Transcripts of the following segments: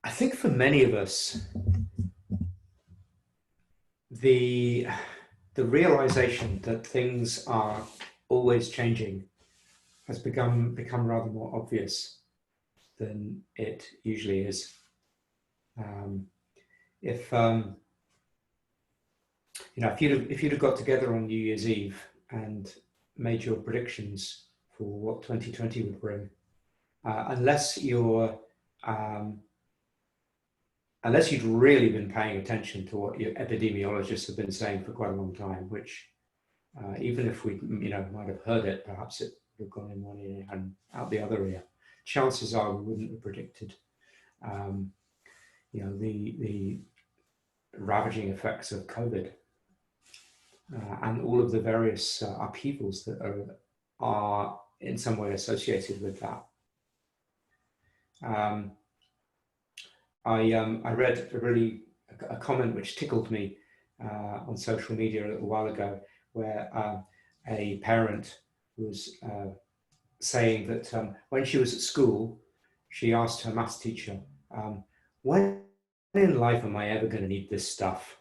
I think for many of us, the the realization that things are always changing has become rather more obvious than it usually is. Um, if if you'd have got together on New Year's Eve and made your predictions for what 2020 would bring, unless um, unless you'd really been paying attention to what your epidemiologists have been saying for quite a long time, which even if we might have heard it, perhaps it would have gone in one ear and out the other ear. Chances are we wouldn't have predicted um, the ravaging effects of COVID and all of the various upheavals that are in some way associated with that. I read a comment which tickled me on social media a little while ago, where a parent was saying that when she was at school, she asked her maths teacher, when in life am I ever going to need this stuff?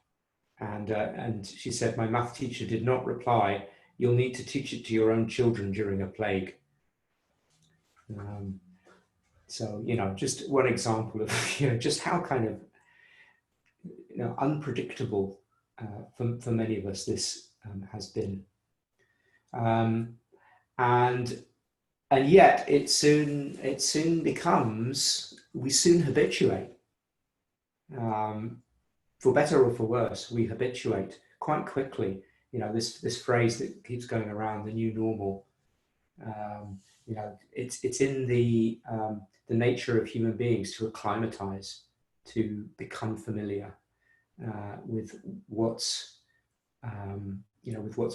And she said, my math teacher did not reply, you'll need to teach it to your own children during a plague. So, just one example of, just how kind of, unpredictable for many of us this has been. And yet it soon becomes, we soon habituate. For better or for worse, we habituate quite quickly. This phrase that keeps going around, the new normal. It's in the nature of human beings to acclimatize, to become familiar with what's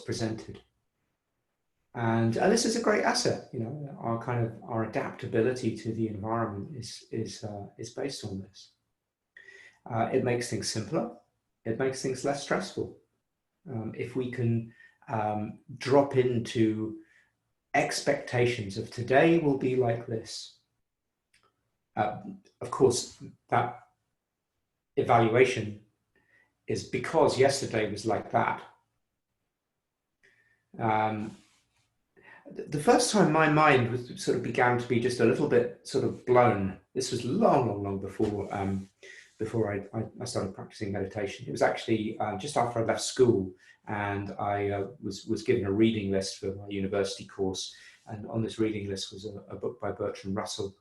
presented. And this is a great asset. Our adaptability to the environment is based on this. It makes things simpler. It makes things less stressful. If we can drop into expectations of today will be like this. Of course, that evaluation is because yesterday was like that. The first time my mind began to be just a little bit sort of blown, this was long before I started practicing meditation. It was actually just after I left school, and I was given a reading list for my university course. And on this reading list was a book by Bertrand Russell.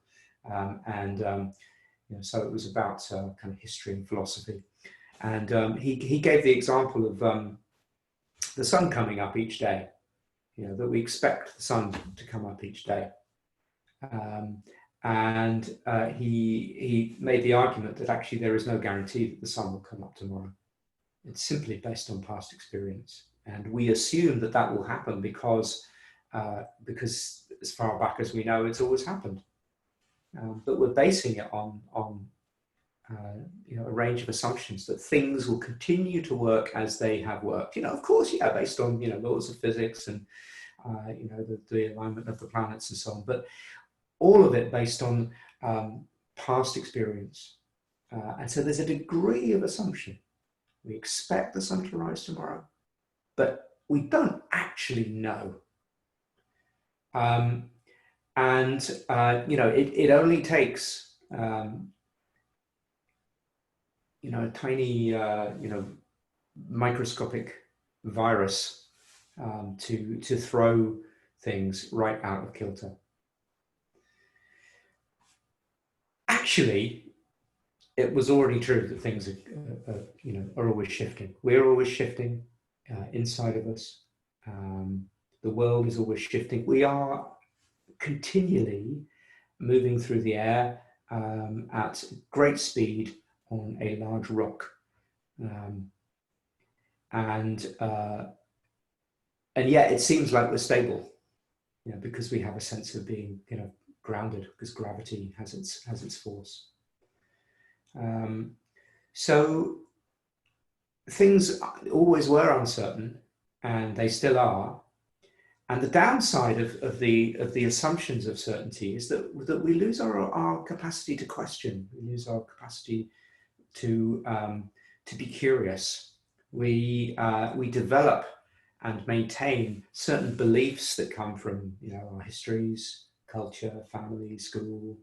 So it was about kind of history and philosophy. And he gave the example of the sun coming up each day, that we expect the sun to come up each day. And he made the argument that actually there is no guarantee that the sun will come up tomorrow. It's simply based on past experience. And we assume that that will happen because as far back as we know, it's always happened. But we're basing it on a range of assumptions that things will continue to work as they have worked. Of course, based on laws of physics and the alignment of the planets and so on. But all of it based on past experience. And so there's a degree of assumption. We expect the sun to rise tomorrow, but we don't actually know. It only takes a tiny microscopic virus to throw things right out of kilter. Actually, it was already true that things are always shifting. We're always shifting inside of us. The world is always shifting. We are continually moving through the air at great speed on a large rock. And yet it seems like we're stable, because we have a sense of being, grounded, because gravity has its force. So things always were uncertain, and they still are. And the downside of the assumptions of certainty is that we lose our capacity to question. We lose our capacity to be curious. We develop and maintain certain beliefs that come from our histories, culture, family, school,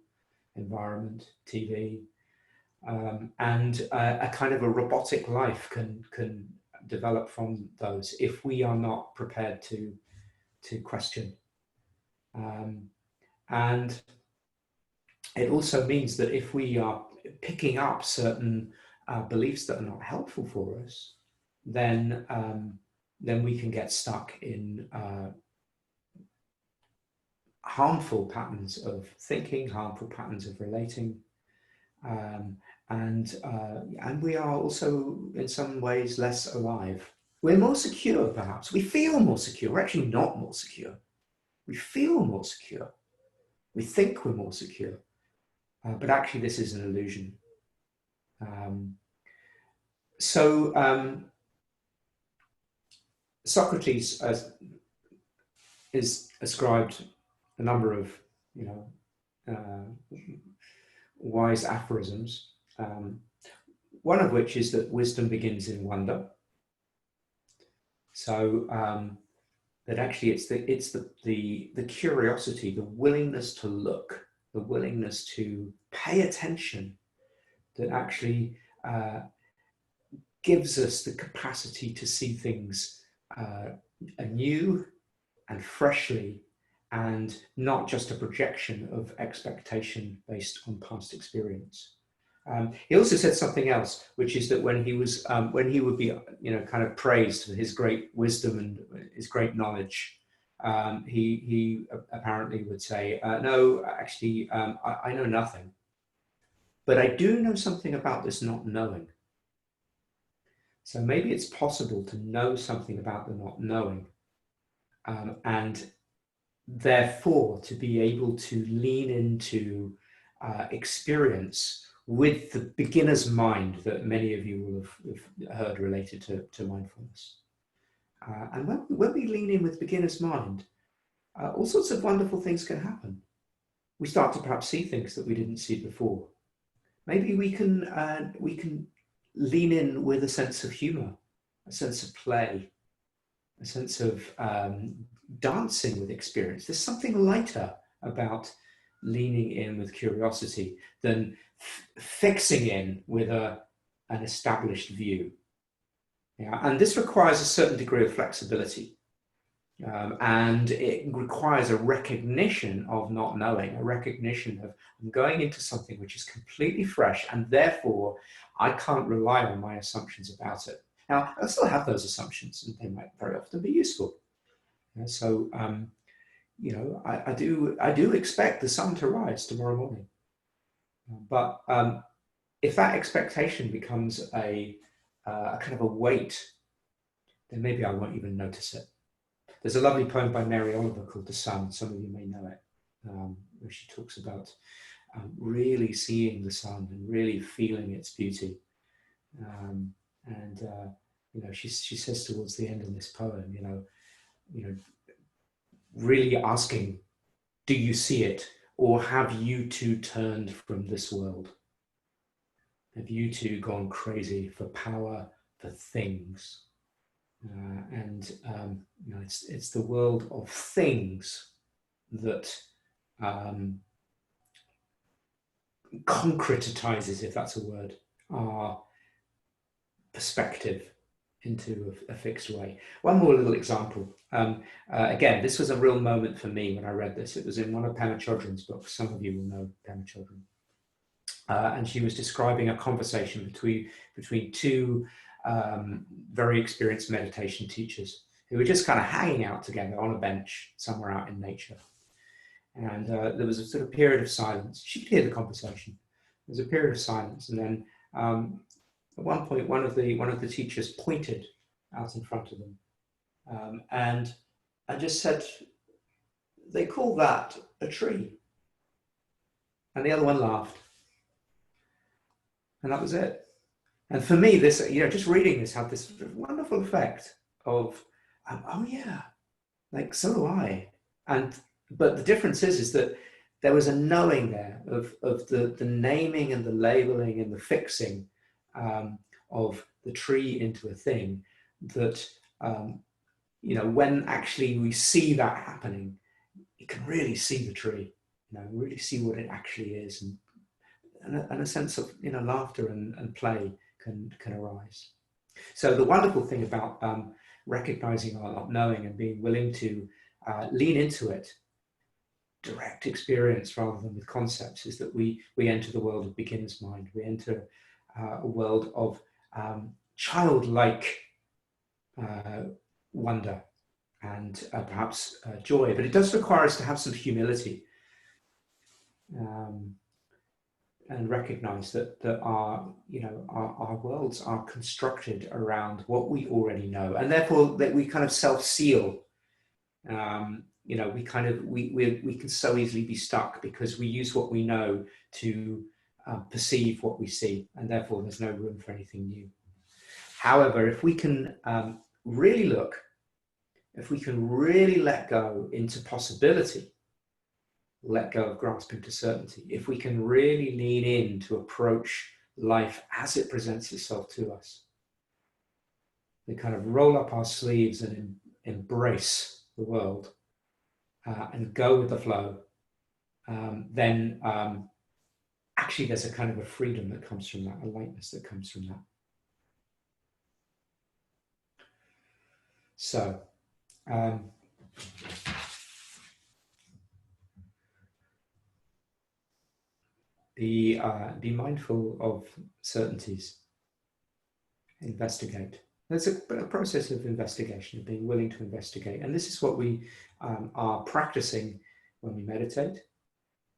environment, TV, and a kind of a robotic life can develop from those if we are not prepared to question. And it also means that if we are picking up certain beliefs that are not helpful for us, then we can get stuck in harmful patterns of thinking, harmful patterns of relating, and we are also in some ways less alive. We're more secure, perhaps. We feel more secure. We're actually not more secure. We feel more secure. We think we're more secure, but actually this is an illusion. Socrates is ascribed a number of wise aphorisms, one of which is that wisdom begins in wonder. So that actually it's the curiosity, the willingness to look, the willingness to pay attention that actually gives us the capacity to see things anew and freshly, and not just a projection of expectation based on past experience. He also said something else, which is that when he would be, kind of praised for his great wisdom and his great knowledge, he apparently would say, "No, actually, I know nothing, but I do know something about this not knowing." So maybe it's possible to know something about the not knowing, and therefore to be able to lean into experience with the beginner's mind that many of you will have heard related to mindfulness. And when we lean in with beginner's mind, all sorts of wonderful things can happen. We start to perhaps see things that we didn't see before. Maybe we can lean in with a sense of humor, a sense of play, a sense of dancing with experience. There's something lighter about leaning in with curiosity than fixing in with an established view. Yeah, and this requires a certain degree of flexibility. And it requires a recognition of not knowing, a recognition of I'm going into something which is completely fresh, and therefore I can't rely on my assumptions about it. Now, I still have those assumptions, and they might very often be useful. So, I do expect the sun to rise tomorrow morning. But if that expectation becomes a kind of a weight, then maybe I won't even notice it. There's a lovely poem by Mary Oliver called "The Sun." Some of you may know it, where she talks about really seeing the sun and really feeling its beauty. She says towards the end of this poem, really asking, do you see it, or have you too turned from this world? Have you too gone crazy for power, for things? It's the world of things that concretizes, if that's a word, our perspective into a fixed way. One more little example. Again, this was a real moment for me when I read this. It was in one of Pema Chodron's books. Some of you will know Pema Chodron. And she was describing a conversation between two very experienced meditation teachers who were just kind of hanging out together on a bench somewhere out in nature. And there was a sort of period of silence. She could hear the conversation. There was a period of silence, and then at one point, one of the teachers pointed out in front of them, and just said, "They call that a tree." And the other one laughed, and that was it. And for me, this, just reading this had this wonderful effect of, oh yeah, like, so do I. But the difference is that there was a knowing there of the naming and the labeling and the fixing of the tree into a thing that, when actually we see that happening, you can really see the tree, really see what it actually is. And a sense of, laughter and play can arise. So the wonderful thing about recognizing our not knowing and being willing to lean into it, direct experience rather than with concepts, is that we enter the world of beginner's mind. We enter a world of childlike wonder and perhaps joy, but it does require us to have some humility and recognize that our worlds are constructed around what we already know, and therefore that we kind of self-seal. We can so easily be stuck because we use what we know to perceive what we see, and therefore there's no room for anything new. However, if we can really look, if we can really let go into possibility, let go of grasping to certainty, if we can really lean in to approach life as it presents itself to us, we kind of roll up our sleeves and embrace the world and go with the flow, then actually there's a kind of a freedom that comes from that, a lightness that comes from that. So, be mindful of certainties. Investigate. There's a process of investigation, of being willing to investigate. And this is what we are practicing when we meditate.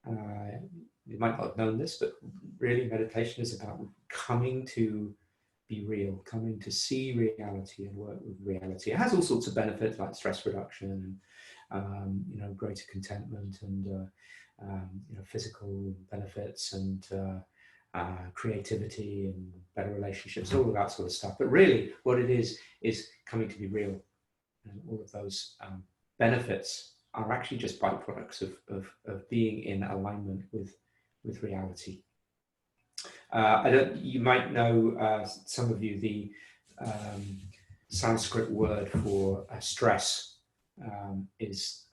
You might not have known this, but really meditation is about coming to be real, coming to see reality and work with reality. It has all sorts of benefits like stress reduction, greater contentment and physical benefits and creativity and better relationships, all of that sort of stuff. But really what it is coming to be real. And all of those benefits are actually just byproducts of being in alignment with reality. You might know, some of you, the Sanskrit word for stress is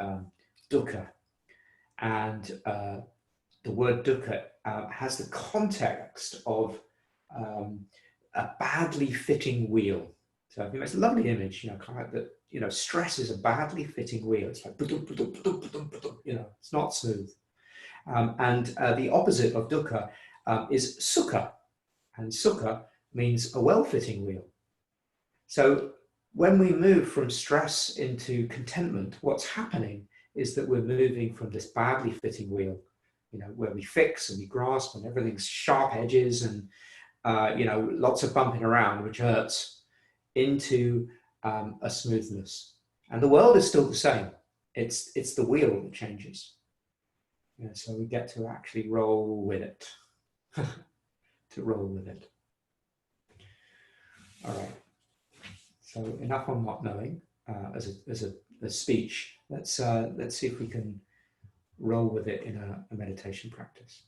dukkha. And the word dukkha has the context of a badly fitting wheel. So I think that's a lovely image, kind of like that, stress is a badly fitting wheel. It's like, it's not smooth. And the opposite of dukkha is sukha. And sukha means a well-fitting wheel. So when we move from stress into contentment, what's happening is that we're moving from this badly fitting wheel, where we fix and we grasp and everything's sharp edges and, lots of bumping around, which hurts, into a smoothness. And the world is still the same. It's the wheel that changes. So we get to actually roll with it, to roll with it. All right. So enough on not knowing as a speech. Let's see if we can roll with it in a meditation practice.